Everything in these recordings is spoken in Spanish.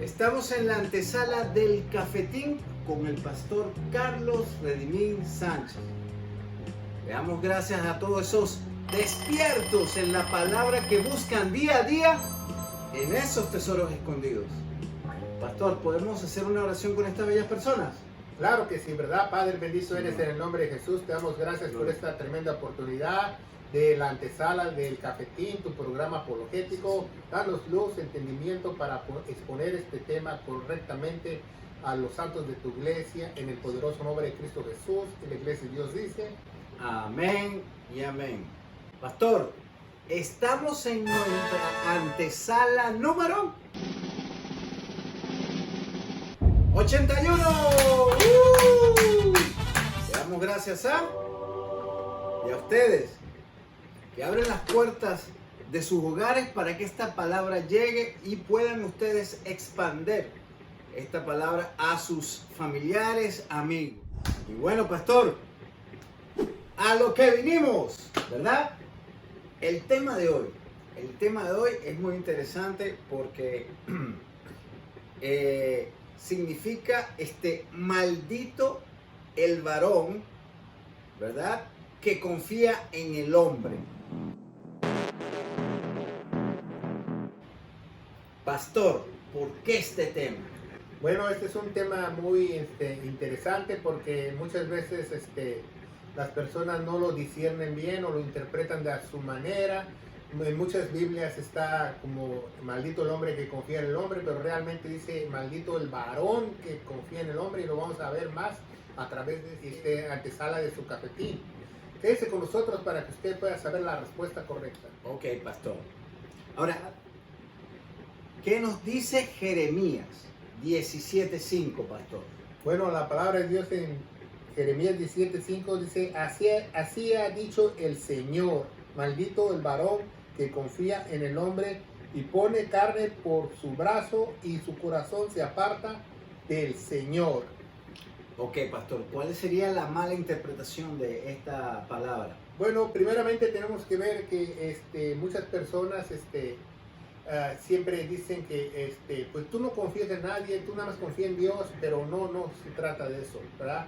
Estamos en la antesala del cafetín con el pastor Carlos Redimín Sánchez. Le damos gracias a todos esos despiertos en la palabra que buscan día a día en esos tesoros escondidos. Pastor, ¿podemos hacer una oración con estas bellas personas? Claro que sí, ¿verdad? Padre, bendito eres en el nombre de Jesús. Te damos gracias por esta tremenda oportunidad de la antesala del cafetín, tu programa apologético. Danos luz, entendimiento para exponer este tema correctamente a los santos de tu iglesia, en el poderoso nombre de Cristo Jesús. Y la iglesia de Dios dice: amén y amén. Pastor, estamos en nuestra antesala número 81. Le damos gracias a ustedes que abren las puertas de sus hogares para que esta palabra llegue y puedan ustedes expandir esta palabra a sus familiares, amigos. Y bueno, pastor, a lo que vinimos, ¿verdad? El tema de hoy es muy interesante porque significa maldito el varón, ¿verdad?, que confía en el hombre. Pastor, ¿por qué este tema? Bueno, este es un tema muy interesante porque muchas veces las personas no lo disciernen bien o lo interpretan de a su manera. En muchas Biblias está como maldito el hombre que confía en el hombre, pero realmente dice maldito el varón que confía en el hombre, y lo vamos a ver más a través de esta antesala de su cafetín. Quédese con nosotros para que usted pueda saber la respuesta correcta. Ok, pastor. Ahora, ¿qué nos dice Jeremías 17:5, pastor? Bueno, la palabra de Dios en Jeremías 17:5 dice: así ha dicho el Señor, maldito el varón que confía en el hombre y pone carne por su brazo, y su corazón se aparta del Señor. Ok, pastor, ¿cuál sería la mala interpretación de esta palabra? Bueno, primeramente tenemos que ver que muchas personas siempre dicen que pues tú no confías en nadie, tú nada más confías en Dios, pero no se trata de eso, ¿verdad?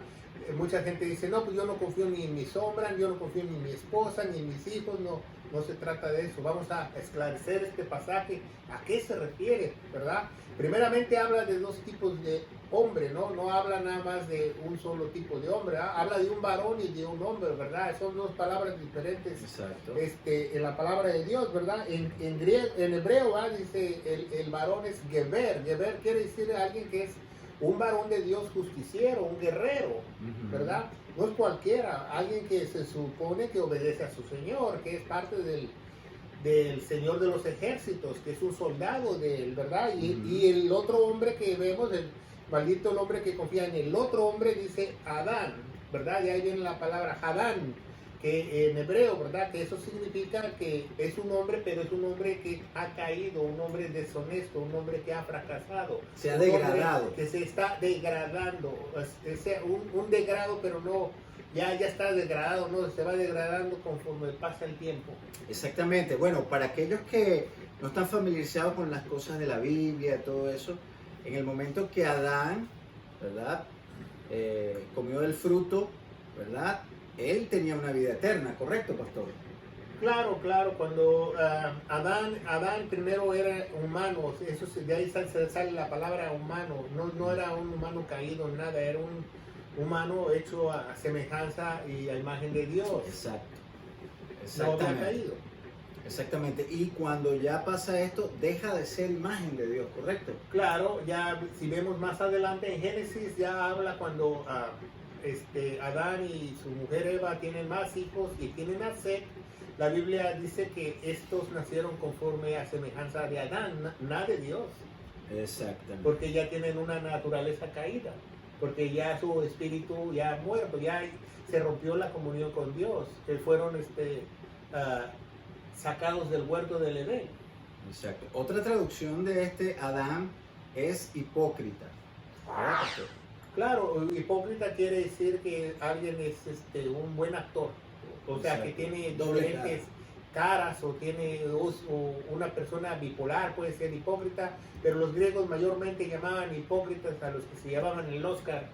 Mucha gente dice: no, pues yo no confío ni en mi sombra, yo no confío ni en mi esposa, ni en mis hijos. No se trata de eso. Vamos a esclarecer este pasaje, a qué se refiere, ¿verdad? Primeramente habla de dos tipos de hombre, no habla nada más de un solo tipo de hombre, ¿verdad? Habla de un varón y de un hombre, ¿verdad? Son dos palabras diferentes. Exacto. En la palabra de Dios, ¿verdad? En hebreo, ¿verdad?, dice el varón es geber. Geber quiere decir alguien que es un varón de Dios justiciero, un guerrero, ¿verdad? No es cualquiera, alguien que se supone que obedece a su Señor, que es parte del Señor de los ejércitos, que es un soldado de él, ¿verdad? Y el otro hombre que vemos, el maldito el hombre que confía en el otro hombre, dice Adán, ¿verdad? Y ahí viene la palabra Adán, que en hebreo, ¿verdad?, que eso significa que es un hombre, pero es un hombre que ha caído, un hombre deshonesto, un hombre que ha fracasado. Se ha degradado. Que se está degradando, un degrado, pero no, ya está degradado, no, se va degradando conforme pasa el tiempo. Exactamente. Bueno, para aquellos que no están familiarizados con las cosas de la Biblia, todo eso, en el momento que Adán, ¿verdad?, comió del fruto, ¿verdad?, él tenía una vida eterna, ¿correcto, pastor? Claro, cuando Adán primero era humano, de ahí sale la palabra humano, no era un humano caído en nada, era un humano hecho a semejanza y a imagen de Dios. Exacto. No había caído. Exactamente, y cuando ya pasa esto, deja de ser imagen de Dios, ¿correcto? Claro, ya si vemos más adelante en Génesis, ya habla cuando Adán y su mujer Eva tienen más hijos y tienen a Set. La Biblia dice que estos nacieron conforme a semejanza de Adán, nada de Dios. Exactamente. Porque ya tienen una naturaleza caída, porque ya su espíritu ya ha muerto, ya se rompió la comunión con Dios, que fueron sacados del huerto del Edén. Exacto. Otra traducción de Adán es hipócrita. Claro, hipócrita quiere decir que alguien es un buen actor, o sea, exacto, que tiene caras o o una persona bipolar puede ser hipócrita, pero los griegos mayormente llamaban hipócritas a los que se llamaban el Oscar.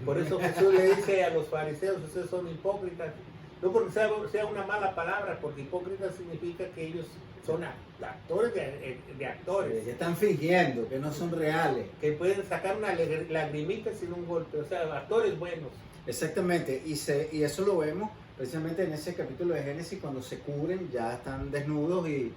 Por eso Jesús le dice a los fariseos, ustedes son hipócritas. No porque sea una mala palabra, porque hipócrita significa que ellos son actores de actores. Sí, que están fingiendo, que no son reales. Que pueden sacar una lagrimita sin un golpe, o sea, actores buenos. Exactamente, y eso lo vemos precisamente en ese capítulo de Génesis, cuando se cubren, ya están desnudos y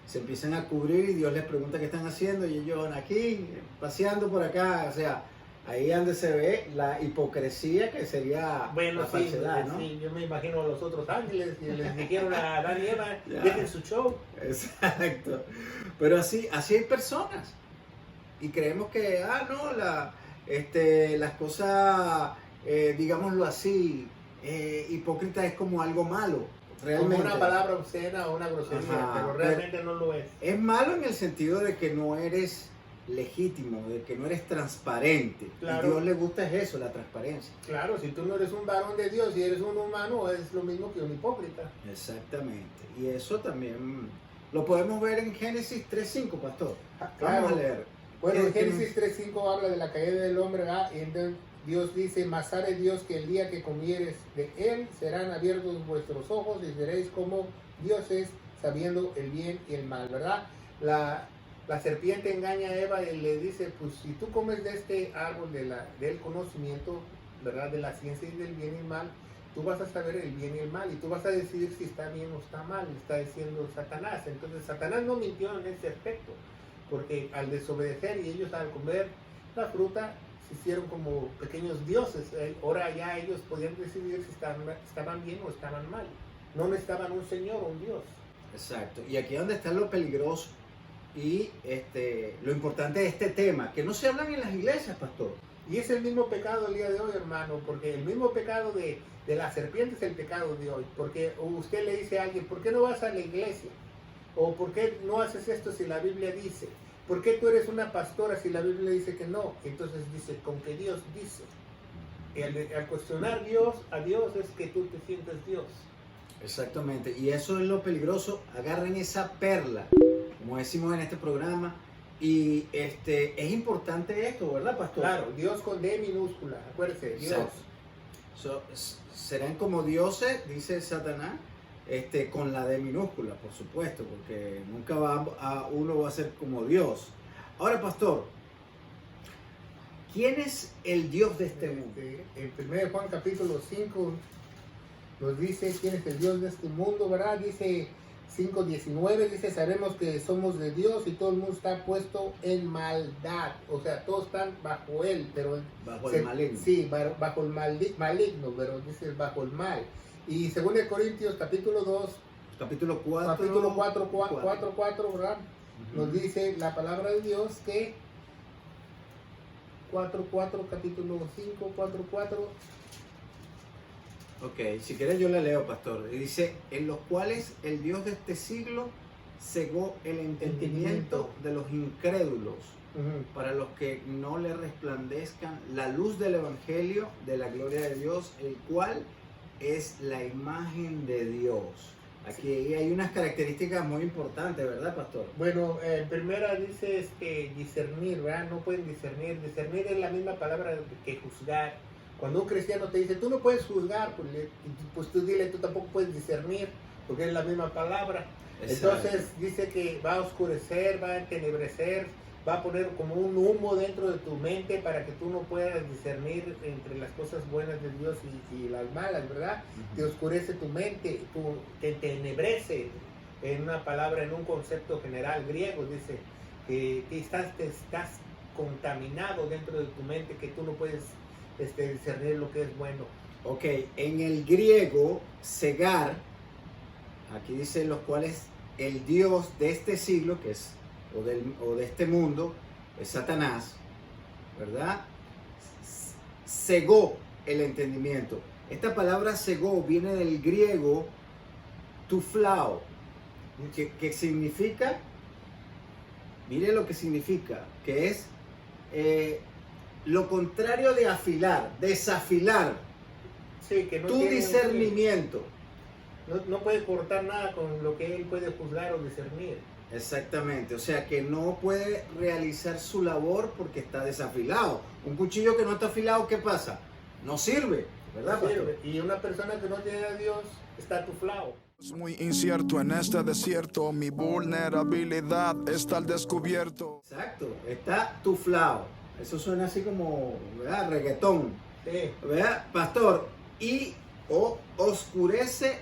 se empiezan a cubrir y Dios les pregunta qué están haciendo y ellos van aquí, paseando por acá, o sea, ahí es donde se ve la hipocresía que sería Bueno, la sí, falsedad, ¿no? sí, yo me imagino a los otros ángeles y les dijeron a Adán y Eva, dejen su show. Exacto, pero así hay personas y creemos que, no, las cosas, digámoslo así, hipócrita es como algo malo, realmente. Como una palabra obscena o una grosería, Ajá, pero realmente no lo es. Es malo en el sentido de que no eres legítimo, de que no eres transparente. Claro. Y a Dios le gusta es eso, la transparencia. Claro, si tú no eres un varón de Dios y eres un humano, es lo mismo que un hipócrita. Exactamente. Y eso también lo podemos ver en Génesis 3.5, pastor. Claro. Vamos a leer. Bueno, en Que Génesis 3.5 habla de la caída del hombre, ¿verdad? Y entonces Dios dice, mas sabe Dios que el día que comieres de él, serán abiertos vuestros ojos y seréis como dioses, sabiendo el bien y el mal, ¿verdad? La serpiente engaña a Eva y le dice, pues si tú comes de este árbol del conocimiento, ¿verdad? De la ciencia y del bien y el mal, tú vas a saber el bien y el mal y tú vas a decidir si está bien o está mal, está diciendo Satanás. Entonces Satanás no mintió en ese aspecto, porque al desobedecer y ellos al comer la fruta se hicieron como pequeños dioses. Ahora ya ellos podían decidir si estaban bien o estaban mal. No necesitaban un señor o un dios. Exacto. Y aquí es donde está lo peligroso y lo importante de este tema, que no se hablan en las iglesias, pastor. Y es el mismo pecado el día de hoy, hermano, porque el mismo pecado de la serpiente es el pecado de hoy. Porque usted le dice a alguien, ¿por qué no vas a la iglesia? O ¿por qué no haces esto si la Biblia dice? ¿Por qué tú eres una pastora si la Biblia dice que no? Entonces dice, con que Dios dice. Al cuestionar a Dios es que tú te sientes Dios. Exactamente, y eso es lo peligroso. Agarren esa perla, como decimos en este programa, y es importante esto, ¿verdad, pastor? Claro, Dios con D minúscula, acuérdese, Dios. Serán como dioses, dice Satanás, con la D minúscula, por supuesto, porque nunca uno va a ser como Dios. Ahora, pastor, ¿quién es el Dios de este mundo? En 1 Juan capítulo 5 nos dice quién es el Dios de este mundo, ¿verdad? Dice 5:19, dice, sabemos que somos de Dios y todo el mundo está puesto en maldad. O sea, todos están bajo él, pero... Bajo el maligno. Sí, bajo el maligno, pero dice bajo el mal. Y según el Corintios capítulo 2, capítulo 4, capítulo 4, ¿verdad? Nos dice la palabra de Dios que 4:4, capítulo 5, 4:4. Ok, si quieres yo le leo, pastor. Y dice, en los cuales el Dios de este siglo cegó el entendimiento de los incrédulos, para los que no le resplandezcan la luz del Evangelio de la gloria de Dios, el cual es la imagen de Dios. Aquí hay unas características muy importantes, ¿verdad, pastor? Bueno, primera dice discernir, ¿verdad? No pueden discernir. Discernir es la misma palabra que juzgar. Cuando un cristiano te dice, tú no puedes juzgar, pues tú dile, tú tampoco puedes discernir, porque es la misma palabra. Exacto. Entonces dice que va a oscurecer, va a entenebrecer, va a poner como un humo dentro de tu mente para que tú no puedas discernir entre las cosas buenas de Dios y las malas, ¿verdad? Te oscurece tu mente, te entenebrece, en una palabra, en un concepto general griego, dice que te estás contaminado dentro de tu mente, que tú no puedes discernir lo que es bueno. Ok, en el griego, cegar, aquí dice los cuales el Dios de este siglo, que es o de este mundo, es Satanás, ¿verdad? Cegó el entendimiento. Esta palabra cegó viene del griego tuflao, que significa, mire lo que significa, que es lo contrario de afilar, desafilar Sí, que no tu tiene discernimiento. no puede cortar nada con lo que él puede juzgar o discernir. Exactamente, o sea que no puede realizar su labor porque está desafilado. Un cuchillo que no está afilado, ¿qué pasa? No sirve, ¿verdad, No pastor? sirve. Y una persona que no tiene a Dios está tuflado. Es muy incierto en este desierto, mi vulnerabilidad está al descubierto. Exacto, está tuflado. Eso suena así como, ¿verdad? Reggaetón, Sí, ¿verdad, pastor? Y oscurece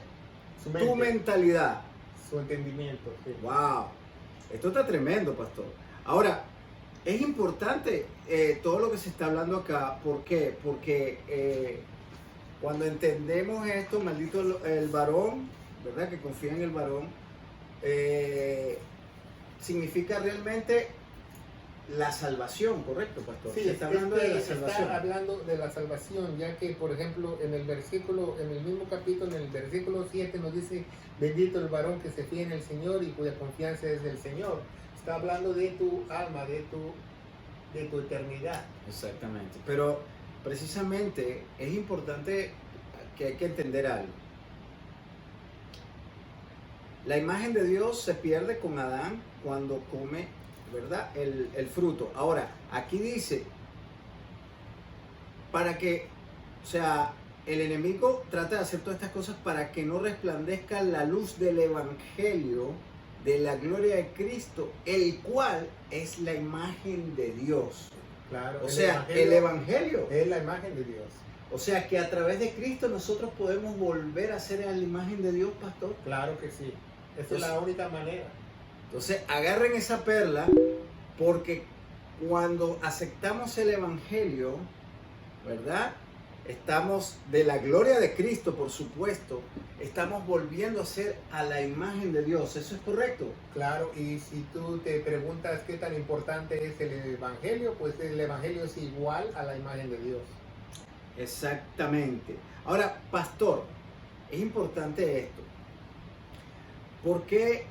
su tu mente, mentalidad. su entendimiento. Sí. Wow, esto está tremendo, pastor. Ahora, es importante todo lo que se está hablando acá. ¿Por qué? Porque cuando entendemos esto, maldito el varón, ¿verdad? Que confía en el varón, significa realmente la salvación, ¿correcto, pastor? Sí, Se está hablando de la salvación. está hablando de la salvación, ya que, por ejemplo, en el mismo capítulo, en el versículo 7 nos dice, bendito el varón que se fía en el Señor y cuya confianza es del Señor. Está hablando de tu alma, de tu eternidad. Exactamente. Pero precisamente es importante que hay que entender algo. La imagen de Dios se pierde con Adán cuando come, ¿verdad? El fruto. Ahora, aquí dice, para que, o sea, el enemigo trata de hacer todas estas cosas para que no resplandezca la luz del evangelio de la gloria de Cristo, el cual es la imagen de Dios. Claro. O sea, el evangelio es la imagen de Dios. O sea que a través de Cristo nosotros podemos volver a ser a la imagen de Dios, pastor. Claro que sí. Esa es la única manera. Entonces agarren esa perla, porque cuando aceptamos el Evangelio, ¿verdad? Estamos de la gloria de Cristo, por supuesto, estamos volviendo a ser a la imagen de Dios. ¿Eso es correcto? Claro, y si tú te preguntas qué tan importante es el Evangelio, pues el Evangelio es igual a la imagen de Dios. Exactamente. Ahora, pastor, es importante esto. ¿Por qué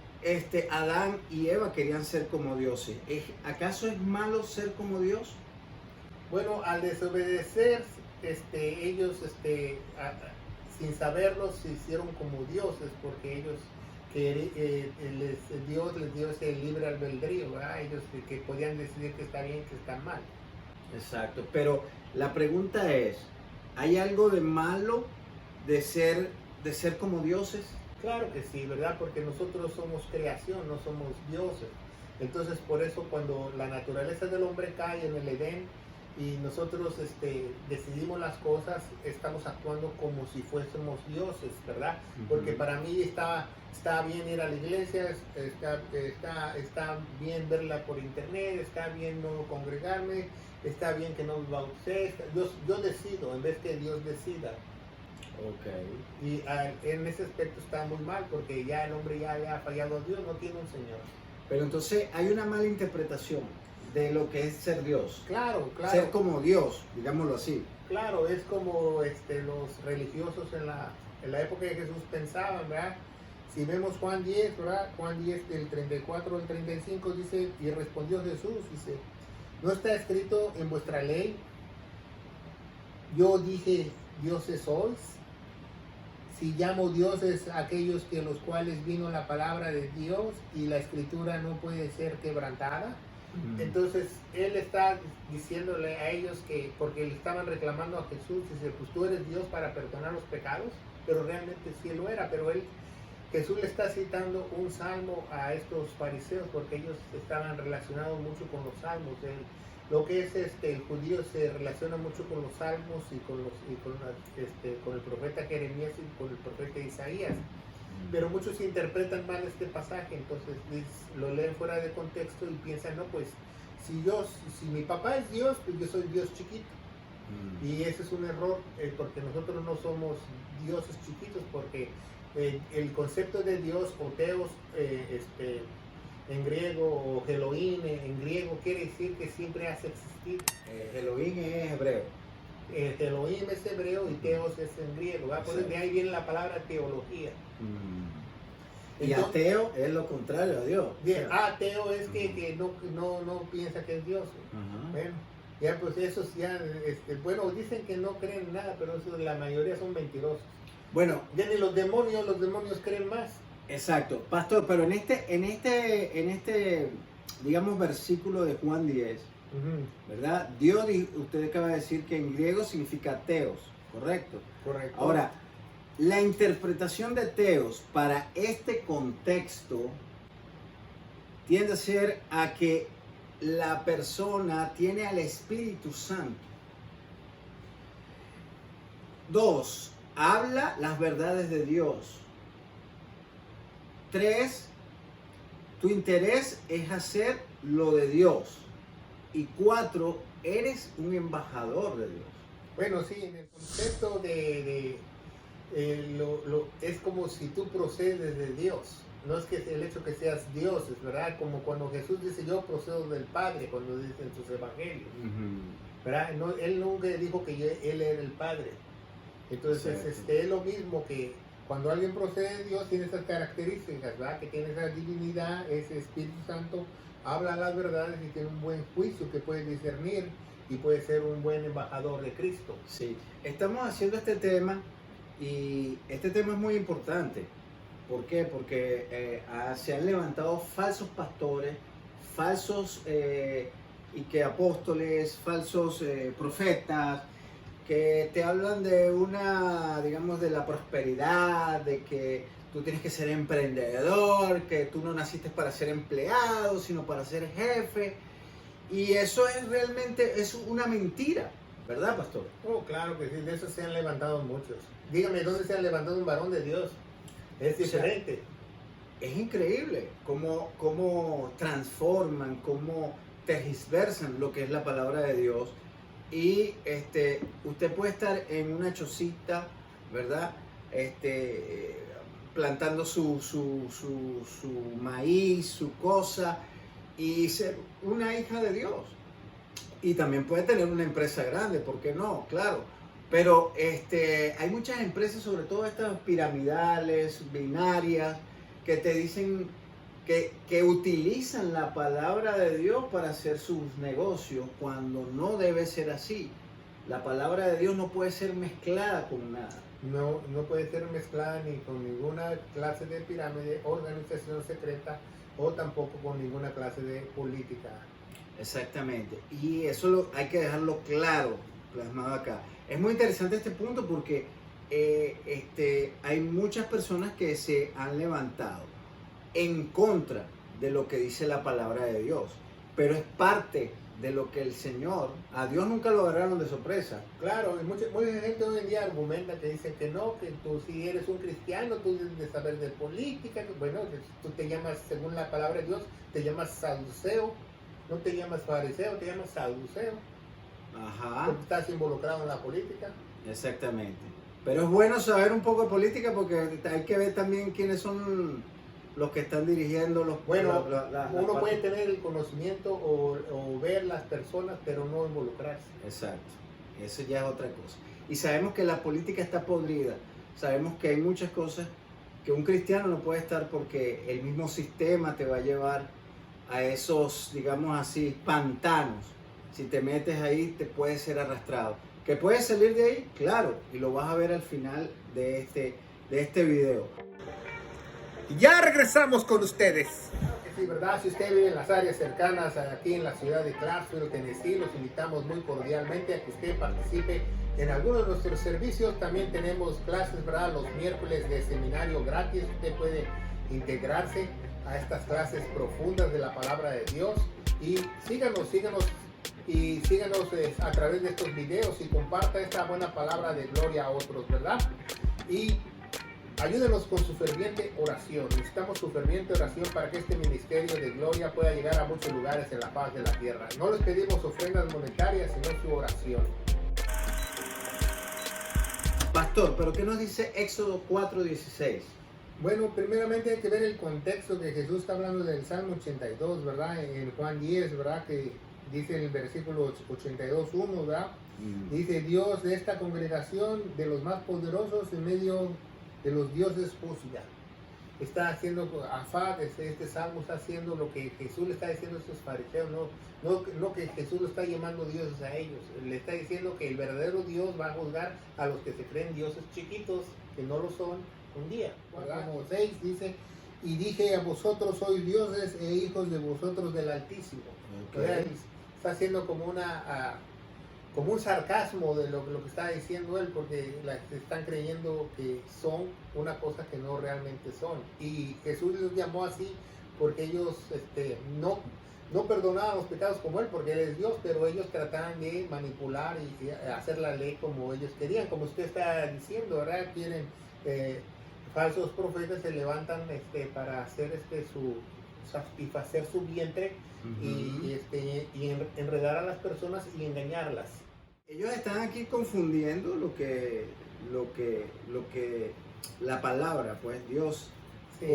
Adán y Eva querían ser como dioses? ¿Acaso es malo ser como Dios? Bueno, al desobedecer, ellos, sin saberlo, se hicieron como dioses, porque ellos, Dios les dio ese libre albedrío, ¿verdad? Ellos que podían decidir que está bien, que está mal. Exacto, pero la pregunta es, ¿hay algo de malo de ser como dioses? Claro que sí, ¿verdad? Porque nosotros somos creación, no somos dioses. Entonces, por eso cuando la naturaleza del hombre cae en el Edén y nosotros decidimos las cosas, estamos actuando como si fuésemos dioses, ¿verdad? Porque para mí está bien ir a la iglesia, está bien verla por internet, está bien no congregarme, está bien que no me bauticé. Yo decido en vez que Dios decida. Ok. Y en ese aspecto está muy mal, porque ya el hombre ya le ha fallado a Dios, no tiene un Señor. Pero entonces hay una mala interpretación de lo que es ser Dios. Claro, claro. Ser como Dios, digámoslo así. Claro, es como los religiosos en la época de Jesús pensaban, ¿verdad? Si vemos Juan 10, ¿verdad? Juan 10 del 34 al 35 dice, y respondió Jesús, dice, ¿no está escrito en vuestra ley? Yo dije, dioses sois. Si llamo dioses a aquellos que los cuales vino la palabra de Dios y la escritura no puede ser quebrantada. Entonces él está diciéndole a ellos que, porque le estaban reclamando a Jesús, dice, pues tú eres Dios para perdonar los pecados, pero realmente sí lo era, pero Jesús le está citando un salmo a estos fariseos porque ellos estaban relacionados mucho con los salmos. Lo que es el judío se relaciona mucho con los salmos y con el profeta Jeremías y con el profeta Isaías. Pero muchos interpretan mal este pasaje, entonces lo leen fuera de contexto y piensan, no, pues si mi papá es Dios, pues yo soy Dios chiquito. Y ese es un error, porque nosotros no somos dioses chiquitos, porque el concepto de Dios o Teos en griego, o Elohim en griego, quiere decir que siempre hace existir. Elohim es hebreo. Elohim es hebreo y Teos es en griego, ¿verdad? Por de ahí viene la palabra teología. Y ateo es lo contrario a Dios. Bien, ateo es que no piensa que es Dios. Bueno, ya pues esos ya, bueno, dicen que no creen en nada, pero eso, la mayoría son mentirosos. Bueno, Ya ni los demonios creen más. exacto, pastor, pero en este, digamos, versículo de Juan 10, ¿verdad? Dios, usted acaba de decir que en griego significa teos, ¿correcto? Correcto. Ahora, la interpretación de teos para este contexto tiende a ser a que la persona tiene al Espíritu Santo. 2, habla las verdades de Dios. 3, tu interés es hacer lo de Dios. Y 4, eres un embajador de Dios. Bueno, sí, en el concepto es como si tú procedes de Dios. No es que el hecho que seas Dios, es verdad, como cuando Jesús dice yo procedo del Padre, cuando dice en sus evangelios. ¿Verdad? No, él nunca dijo que él era el Padre. Entonces es lo mismo que cuando alguien procede de Dios tiene esas características, ¿verdad? Que tiene esa divinidad, ese Espíritu Santo, habla las verdades y tiene un buen juicio que puede discernir y puede ser un buen embajador de Cristo. Sí, estamos haciendo este tema y este tema es muy importante. ¿Por qué? Porque se han levantado falsos pastores, falsos y que apóstoles, falsos profetas, que te hablan de una, digamos, de la prosperidad, de que tú tienes que ser emprendedor, que tú no naciste para ser empleado, sino para ser jefe. Y eso es realmente, es una mentira, ¿verdad, pastor? Oh, claro que sí, de eso se han levantado muchos. Dígame, ¿dónde se ha levantado un varón de Dios? Es diferente. O sea, es increíble cómo transforman, cómo tergiversan lo que es la palabra de Dios. Y usted puede estar en una chocita, ¿verdad? Plantando su maíz, su cosa, y ser una hija de Dios. Y también puede tener una empresa grande, ¿por qué no? Claro. Pero hay muchas empresas, sobre todo estas piramidales, binarias, que te dicen que utilizan la palabra de Dios para hacer sus negocios, cuando no debe ser así. La palabra de Dios no puede ser mezclada con nada. No puede ser mezclada ni con ninguna clase de pirámide, organización secreta o tampoco con ninguna clase de política. Exactamente. Y eso hay que dejarlo claro, plasmado acá. Es muy interesante este punto porque hay muchas personas que se han levantado en contra de lo que dice la palabra de Dios, pero es parte de lo que el Señor, a Dios nunca lo agarraron de sorpresa. Claro, y mucha gente hoy en día argumenta que dicen que no, que tú si eres un cristiano, tú debes de saber de política, bueno, tú te llamas, según la palabra de Dios, te llamas saduceo, no te llamas fariseo, te llamas saduceo. Ajá. Porque estás involucrado en la política. Exactamente. Pero es bueno saber un poco de política porque hay que ver también quiénes son los que están dirigiendo los... Bueno, uno puede tener el conocimiento o ver las personas, pero no involucrarse. Exacto. Eso ya es otra cosa. Y sabemos que la política está podrida. Sabemos que hay muchas cosas que un cristiano no puede estar porque el mismo sistema te va a llevar a esos, digamos así, pantanos. Si te metes ahí, te puedes ser arrastrado. ¿Que puedes salir de ahí? Claro, y lo vas a ver al final de este video. Ya regresamos con ustedes. Sí, ¿verdad? Si usted vive en las áreas cercanas aquí en la ciudad de Clarksville, Tennessee, los invitamos muy cordialmente a que usted participe en algunos de nuestros servicios. También tenemos clases, ¿verdad? Los miércoles de seminario gratis. Usted puede integrarse a estas clases profundas de la palabra de Dios. Y síganos a través de estos videos y comparta esta buena palabra de gloria a otros, ¿verdad? Y ayúdenos con su ferviente oración. Necesitamos su ferviente oración para que este ministerio de gloria pueda llegar a muchos lugares en la faz de la tierra. No les pedimos ofrendas monetarias, sino su oración. Pastor, ¿pero qué nos dice Éxodo 4:16? Bueno, primeramente hay que ver el contexto que Jesús está hablando del Salmo 82, ¿verdad? En Juan 10, ¿verdad? Que dice en el versículo 82:1, ¿verdad? Dice, Dios de esta congregación, de los más poderosos en medio de los dioses juzga. está haciendo afán, este salmo está haciendo lo que Jesús le está diciendo a estos fariseos, no que Jesús lo está llamando dioses a ellos, le está diciendo que el verdadero Dios va a juzgar a los que se creen dioses chiquitos, que no lo son, un día. Como 6 dice, y dije a vosotros sois dioses e hijos de vosotros del Altísimo. Okay. Está haciendo como como un sarcasmo de lo que está diciendo él, porque están creyendo que son una cosa que no realmente son. Y Jesús los llamó así porque ellos no perdonaban los pecados como él, porque él es Dios, pero ellos trataban de manipular y hacer la ley como ellos querían, como usted está diciendo, ¿verdad? Quieren, falsos profetas se levantan para hacer satisfacer su vientre y enredar a las personas y engañarlas. Ellos están aquí confundiendo lo que la palabra, pues Dios, sí,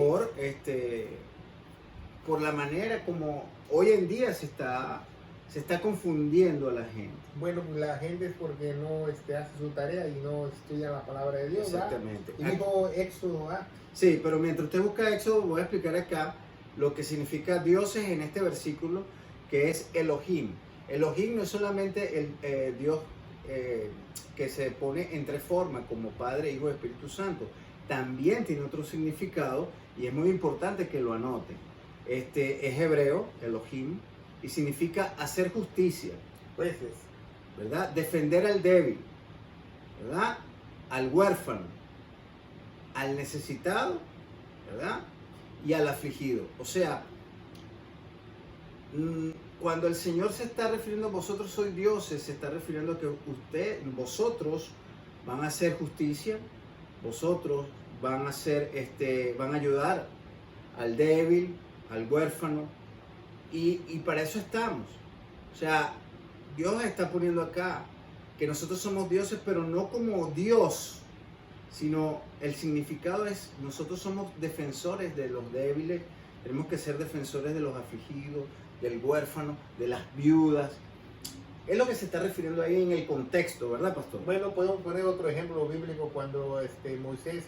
por la manera como hoy en día se está confundiendo a la gente. Bueno, la gente es porque no hace su tarea y no estudia la palabra de Dios. Exactamente. Y dijo Éxodo. Sí, pero mientras usted busca Éxodo, voy a explicar acá lo que significa dioses en este versículo, que es Elohim. Elohim no es solamente el Dios que se pone en tres formas, como Padre, Hijo y Espíritu Santo. También tiene otro significado y es muy importante que lo anoten. Es hebreo, Elohim, y significa hacer justicia, jueces, ¿verdad? Defender al débil, ¿verdad? Al huérfano, al necesitado, ¿verdad? Y al afligido. O sea, cuando el Señor se está refiriendo a vosotros sois dioses, se está refiriendo a que vosotros van a hacer justicia, vosotros van a hacer, van a ayudar al débil, al huérfano, y para eso estamos. O sea, Dios está poniendo acá que nosotros somos dioses, pero no como Dios, sino el significado es, nosotros somos defensores de los débiles, tenemos que ser defensores de los afligidos, del huérfano, de las viudas. Es lo que se está refiriendo ahí en el contexto, ¿verdad, pastor? Bueno, podemos poner otro ejemplo bíblico cuando Moisés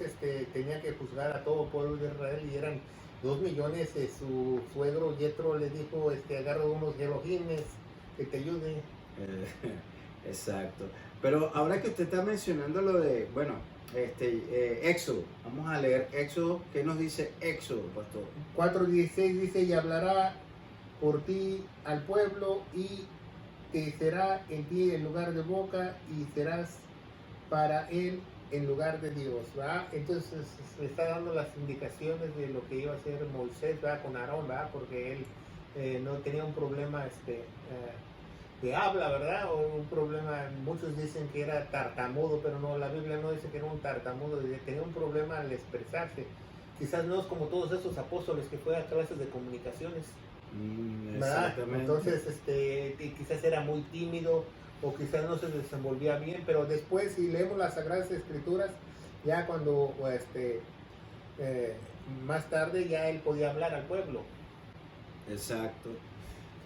tenía que juzgar a todo el pueblo de Israel y eran 2 millones. Su suegro Yetro le dijo, agarra unos Elohines que te ayuden. Exacto. Pero ahora que usted está mencionando lo de, bueno, Éxodo, vamos a leer Éxodo. ¿Qué nos dice Éxodo, pastor? 4:16 dice, y hablará por ti al pueblo y te será en ti en lugar de boca y serás para él en lugar de Dios, ¿verdad? Entonces le está dando las indicaciones de lo que iba a hacer Moisés, ¿verdad? Con Aarón, ¿verdad? Porque él no tenía un problema de habla, ¿verdad? O un problema, muchos dicen que era tartamudo, pero no, la Biblia no dice que era un tartamudo, tenía un problema al expresarse. Quizás no es como todos esos apóstoles que fue a clases de comunicaciones. Exactamente. Entonces, quizás era muy tímido o quizás no se desenvolvía bien, pero después si leemos las Sagradas Escrituras, ya cuando más tarde ya él podía hablar al pueblo. Exacto.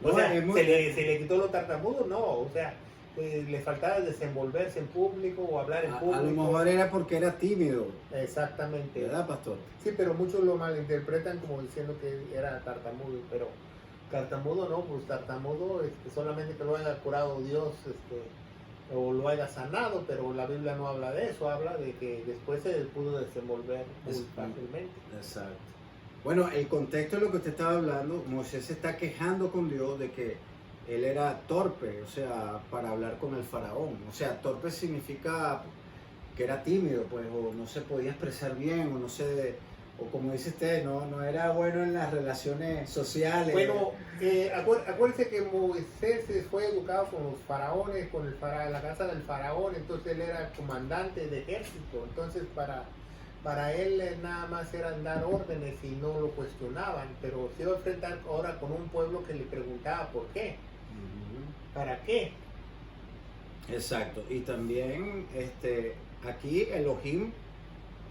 O sea, ¿se le quitó lo tartamudo? No, o sea, le faltaba desenvolverse en público o hablar en público. A lo mejor era porque era tímido. Exactamente. ¿Verdad, pastor? Sí, pero muchos lo malinterpretan como diciendo que era tartamudo, pero tartamudo no, pues tartamudo solamente que lo haya curado Dios o lo haya sanado, pero la Biblia no habla de eso, habla de que después se pudo desenvolver muy fácilmente. Exacto. Bueno, el contexto de lo que usted estaba hablando, Moisés se está quejando con Dios de que él era torpe, o sea, para hablar con el faraón. O sea, torpe significa que era tímido, pues, o no se podía expresar bien, o no se, o como dice usted, no era bueno en las relaciones sociales. Bueno, acuérdense que Moisés fue educado con los faraones, con la casa del faraón, entonces él era comandante de ejército, entonces para él nada más eran dar órdenes y no lo cuestionaban, pero se iba a enfrentar ahora con un pueblo que le preguntaba por qué, para qué. Exacto, y también aquí Elohim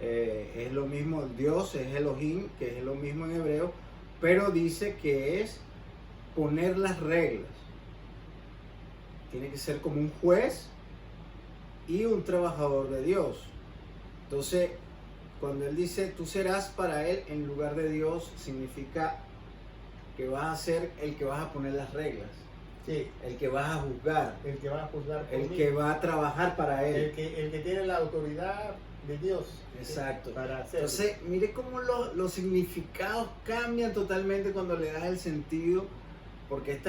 es lo mismo, Dios es Elohim, que es lo mismo en hebreo, pero dice que es poner las reglas. Tiene que ser como un juez y un trabajador de Dios. Entonces, cuando él dice tú serás para él en lugar de Dios, significa que vas a ser el que vas a poner las reglas, Sí, el que vas a juzgar, el que va a juzgar por el mí. que va a trabajar para él. El que tiene la autoridad de Dios. Exacto. Para hacerlo. Entonces, mire cómo los significados cambian totalmente cuando le das el sentido, porque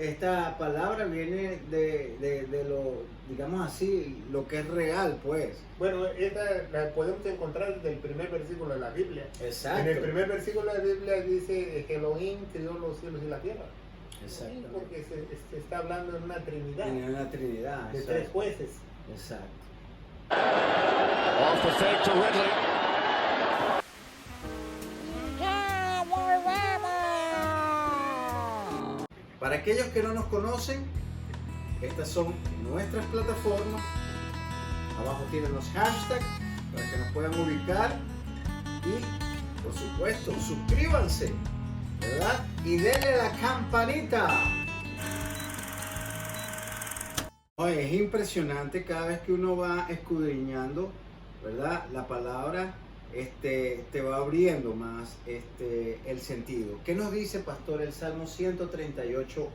esta palabra viene de lo, digamos así, lo que es real, pues. Bueno, esta la podemos encontrar desde el primer versículo de la Biblia. Exacto. En el primer versículo de la Biblia dice Elohim creó los cielos y la tierra. Exacto. Porque se está hablando en una trinidad Tiene una trinidad. de Exacto. tres jueces. Exacto. Off the fake to Ridley. Para aquellos que no nos conocen, estas son nuestras plataformas. Abajo tienen los hashtags para que nos puedan ubicar. Y, por supuesto, suscríbanse, ¿verdad? Y denle a la campanita. Oye, es impresionante cada vez que uno va escudriñando, ¿verdad? La palabra te va abriendo más el sentido. ¿Qué nos dice, pastor, el Salmo 138.1?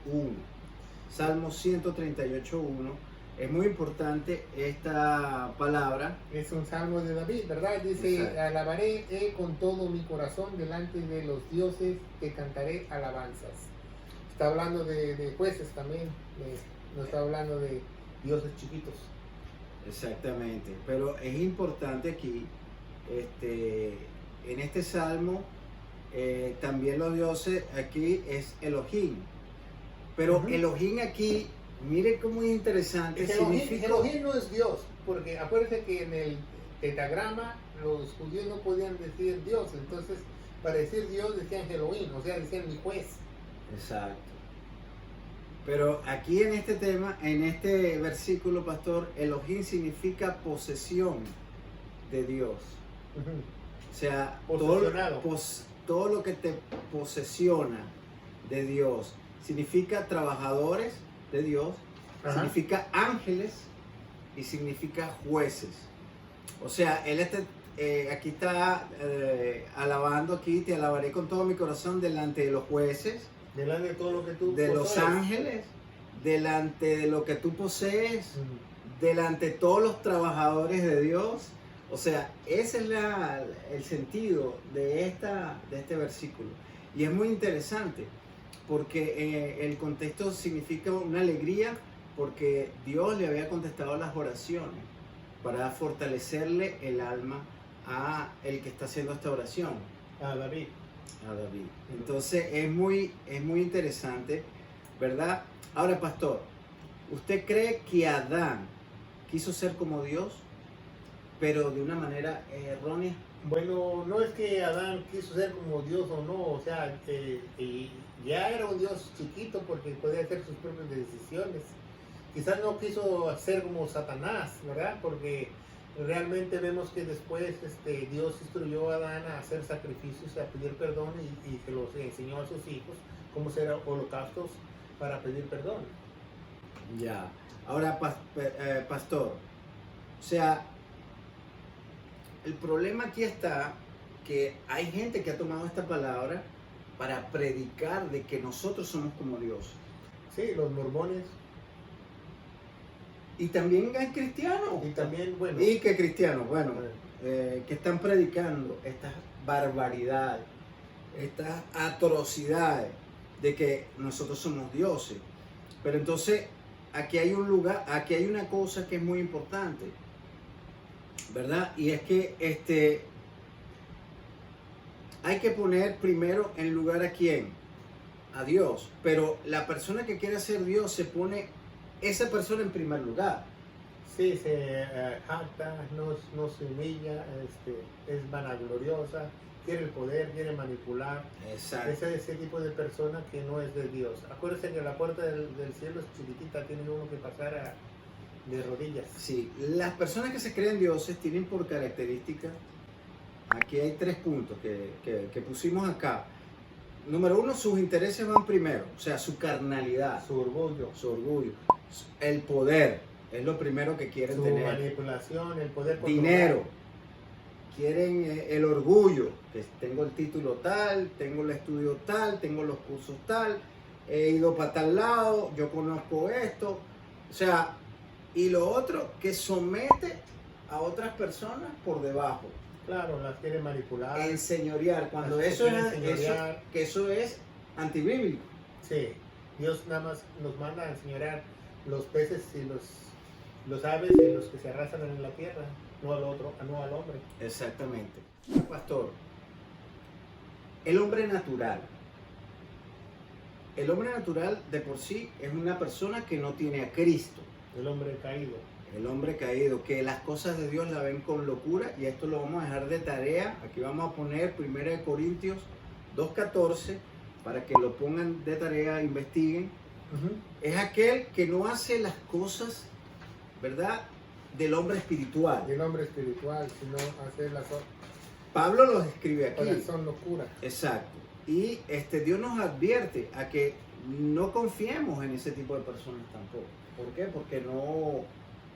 Salmo 138.1. Es muy importante esta palabra. Es un salmo de David, ¿verdad? Dice, Exacto. alabaré con todo mi corazón delante de los dioses, te cantaré alabanzas. Está hablando de jueces también, no está hablando de dioses chiquitos. Exactamente. Pero es importante aquí, en este salmo, también los dioses aquí es Elohim. Pero Ujú. Elohim aquí, mire cómo es interesante. Elohim no es Dios, porque acuérdense que en el tetragrama los judíos no podían decir Dios, entonces para decir Dios decían Elohim, o sea, decían mi juez. Exacto. Pero aquí en este tema, en este versículo, pastor, Elohim significa posesión de Dios. O sea, Posesionado. todo lo que te posesiona de Dios significa trabajadores de Dios, Ajá. significa ángeles y significa jueces. O sea, él aquí está alabando aquí, te alabaré con todo mi corazón delante de los jueces, Delante de todo lo que tú de los posees. ángeles, delante de lo que tú posees, Ujú. delante de todos los trabajadores de Dios. O sea, ese es el sentido de este versículo. Y es muy interesante porque el contexto significa una alegría porque Dios le había contestado las oraciones para fortalecerle el alma a el que está haciendo esta oración, A David. a David. Entonces es muy interesante, ¿verdad? Ahora, pastor, ¿usted cree que Adán quiso ser como Dios, pero de una manera errónea? Bueno, no es que Adán quiso ser como Dios o no, o sea, ya era un Dios chiquito porque podía hacer sus propias decisiones. Quizás no quiso ser como Satanás, ¿verdad? Porque realmente vemos que después Dios instruyó a Adán a hacer sacrificios, a pedir perdón y que los enseñó a sus hijos cómo hacer holocaustos para pedir perdón. Ya. Ahora, pastor, o sea, el problema aquí está que hay gente que ha tomado esta palabra para predicar de que nosotros somos como Dios. Sí, los mormones Y también hay cristianos. y también, bueno, Y que cristianos, bueno, que están predicando estas barbaridades, estas atrocidades de que nosotros somos dioses. Pero entonces, aquí hay un lugar, aquí hay una cosa que es muy importante, ¿verdad? Y es que hay que poner primero en lugar a quién, a Dios. Pero la persona que quiere ser Dios se pone esa persona en primer lugar. sí, se jacta, no se humilla, es vanagloriosa, quiere el poder, quiere manipular. Exacto. Es ese tipo de persona que no es de Dios. Acuérdense que la puerta del cielo es chiquitita, tiene uno que pasar de rodillas. Sí, las personas que se creen dioses tienen por característica, aquí hay 3 puntos que pusimos acá. Número 1, sus intereses van primero, o sea, su carnalidad, Su orgullo, su orgullo, el poder, es lo primero que quieren su tener. manipulación, el poder controlar. Dinero, quieren el orgullo, que tengo el título tal, tengo el estudio tal, tengo los cursos tal, he ido para tal lado, yo conozco esto, o sea, y lo otro, que somete a otras personas por debajo. Claro, las quiere manipular. Enseñorear, cuando Las eso quieren es, enseñorear. eso es antibíblico. Sí, Dios nada más nos manda a enseñorear los peces y los aves y los que se arrastran en la tierra, no al otro, no al hombre. Exactamente. Pastor, el hombre natural. El hombre natural de por sí es una persona que no tiene a Cristo. El hombre caído. El hombre caído, que las cosas de Dios la ven con locura, y esto lo vamos a dejar de tarea. Aquí vamos a poner 1 Corintios 2:14 para que lo pongan de tarea, investiguen. Es aquel que no hace las cosas, ¿verdad?, del hombre espiritual. El hombre espiritual, sino hacer las cosas. Pablo los escribe aquí. Son locura. Exacto. Y Dios nos advierte a que no confiemos en ese tipo de personas tampoco. ¿Por qué? Porque no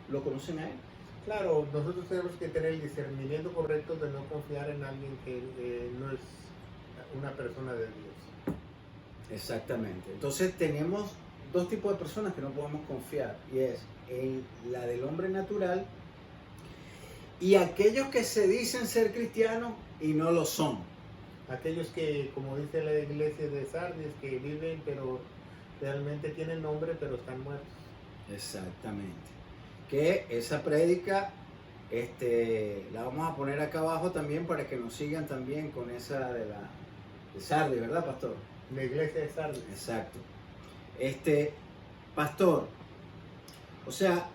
lo conocen a él. Claro, nosotros tenemos que tener el discernimiento correcto de no confiar en alguien que no es una persona de Dios. Exactamente. Entonces tenemos dos tipos de personas que no podemos confiar, y es en la del hombre natural y aquellos que se dicen ser cristianos y no lo son. Aquellos que, como dice la iglesia de Sardis, que viven pero realmente tienen nombre pero están muertos. Exactamente. Que esa prédica la vamos a poner acá abajo también para que nos sigan también con esa de Sardis, ¿verdad, pastor? La iglesia de Sardis. Exacto. Pastor, o sea,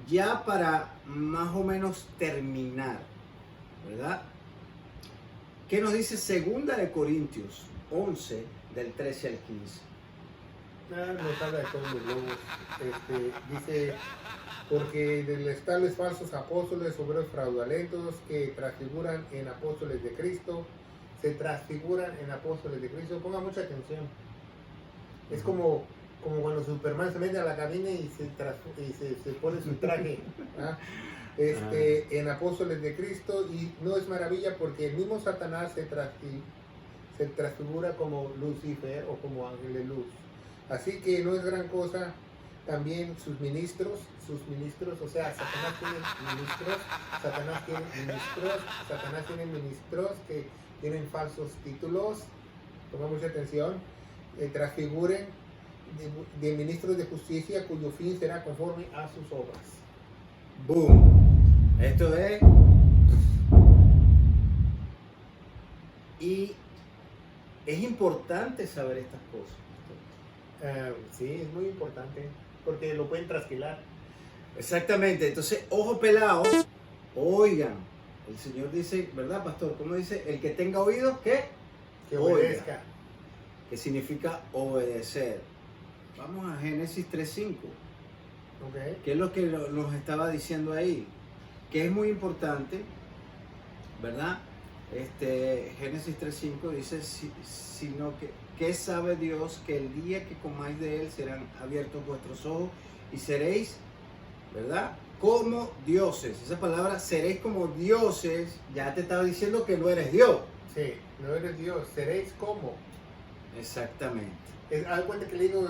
ya para más o menos terminar, ¿verdad? ¿Qué nos dice 2 Corintios 11, del 13 al 15? Nos habla de todos los lobos. Dice, porque les tales falsos apóstoles, obreros fraudulentos, que transfiguran en apóstoles de Cristo, se transfiguran en apóstoles de Cristo. Ponga mucha atención. Es como cuando Superman se mete a la cabina y se pone su traje. ¿Ah? En apóstoles de Cristo, y no es maravilla porque el mismo Satanás se transfigura como Lucifer o como ángel de luz. Así que no es gran cosa. También sus ministros, o sea, Satanás tiene ministros que tienen falsos títulos. Ponga mucha atención. Transfiguren de ministros de justicia, cuyo fin será conforme a sus obras. Boom. Esto es. Y es importante saber estas cosas. Sí, es muy importante, porque lo pueden trasquilar. Exactamente. Entonces, ojo pelado, oigan. El Señor dice, ¿verdad, pastor? ¿Cómo dice? El que tenga oídos, ¿qué? Que obedezca. Que significa obedecer. Vamos a Génesis 3:5. Okay. ¿Qué es lo que nos estaba diciendo ahí? Que es muy importante, ¿verdad? Génesis 3:5 dice, sino que sabe Dios que el día que comáis de él serán abiertos vuestros ojos y seréis, ¿verdad?, como dioses. Esa palabra, seréis como dioses, ya te estaba diciendo que no eres Dios. Sí, no eres Dios, seréis como. Exactamente. Haz cuenta que le digo,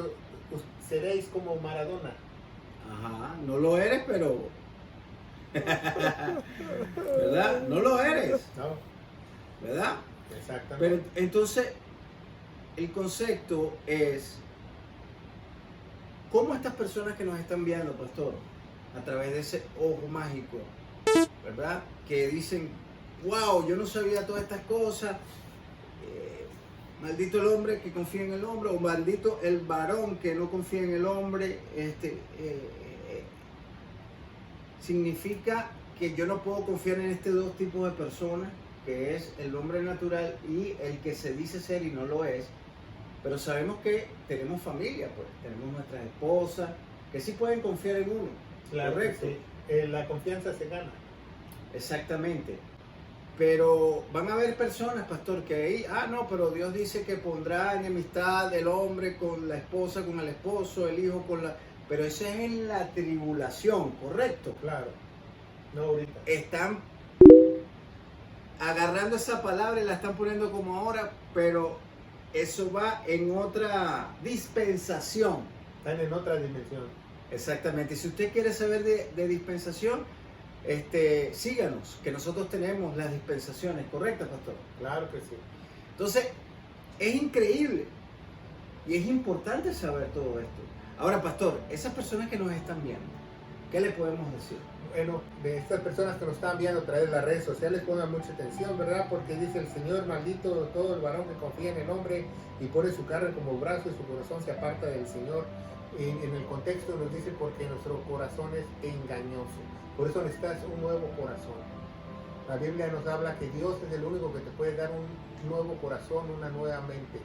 pues, seréis como Maradona. Ajá, no lo eres, pero... ¿verdad? No lo eres. No, ¿Verdad? exactamente. Pero entonces, el concepto es, ¿cómo estas personas que nos están viendo, pastor, a través de ese ojo mágico, ¿verdad?, que dicen, wow, yo no sabía todas estas cosas, maldito el hombre que confía en el hombre, o maldito el varón que no confía en el hombre, significa que yo no puedo confiar en dos tipos de personas, que es el hombre natural y el que se dice ser y no lo es. Pero sabemos que tenemos familia, pues tenemos nuestras esposas, que sí pueden confiar en uno. Claro, Correcto. sí. La confianza se gana. Exactamente. Pero van a haber personas, pastor, que ahí, no, pero Dios dice que pondrá enemistad el hombre con la esposa, con el esposo, el hijo con la... Pero eso es en la tribulación, ¿correcto? Claro. No ahorita. Están agarrando esa palabra y la están poniendo como ahora, pero eso va en otra dispensación. Están en otra dimensión. Exactamente. Y si usted quiere saber de dispensación, síganos, que nosotros tenemos las dispensaciones, ¿correcto, pastor? Claro que sí. Entonces, es increíble y es importante saber todo esto. Ahora, pastor, esas personas que nos están viendo, ¿qué le podemos decir? Bueno, de estas personas que nos están viendo a través de las redes sociales, pongan mucha atención, ¿verdad? Porque dice el Señor, maldito todo el varón que confía en el hombre y pone su carne como brazo y su corazón se aparta del Señor. En el contexto nos dice porque nuestro corazón es engañoso. Por eso necesitas un nuevo corazón. La Biblia nos habla que Dios es el único que te puede dar un nuevo corazón, una nueva mente,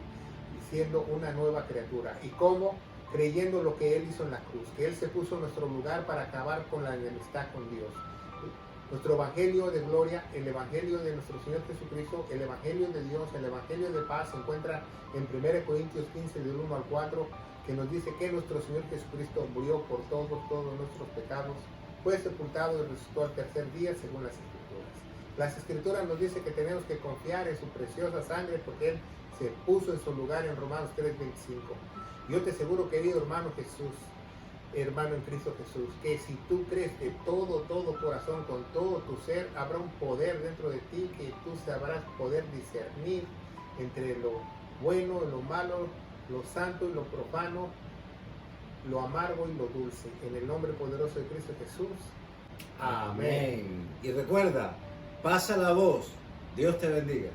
siendo una nueva criatura. ¿Y cómo? Creyendo lo que Él hizo en la cruz, que Él se puso en nuestro lugar para acabar con la enemistad con Dios. Nuestro evangelio de gloria, el evangelio de nuestro Señor Jesucristo, el evangelio de Dios, el evangelio de paz se encuentra en 1 Corintios 15 del 1 al 4, que nos dice que nuestro Señor Jesucristo murió por todos nuestros pecados, fue sepultado y resucitó al tercer día según las Escrituras. Las Escrituras nos dice que tenemos que confiar en su preciosa sangre porque Él se puso en su lugar en Romanos 3:25. Yo te aseguro, querido hermano Jesús, hermano en Cristo Jesús, que si tú crees de todo corazón, con todo tu ser, habrá un poder dentro de ti que tú sabrás poder discernir entre lo bueno y lo malo, lo santo y lo profano, lo amargo y lo dulce. En el nombre poderoso de Cristo Jesús. Amén. Y recuerda, pasa la voz. Dios te bendiga.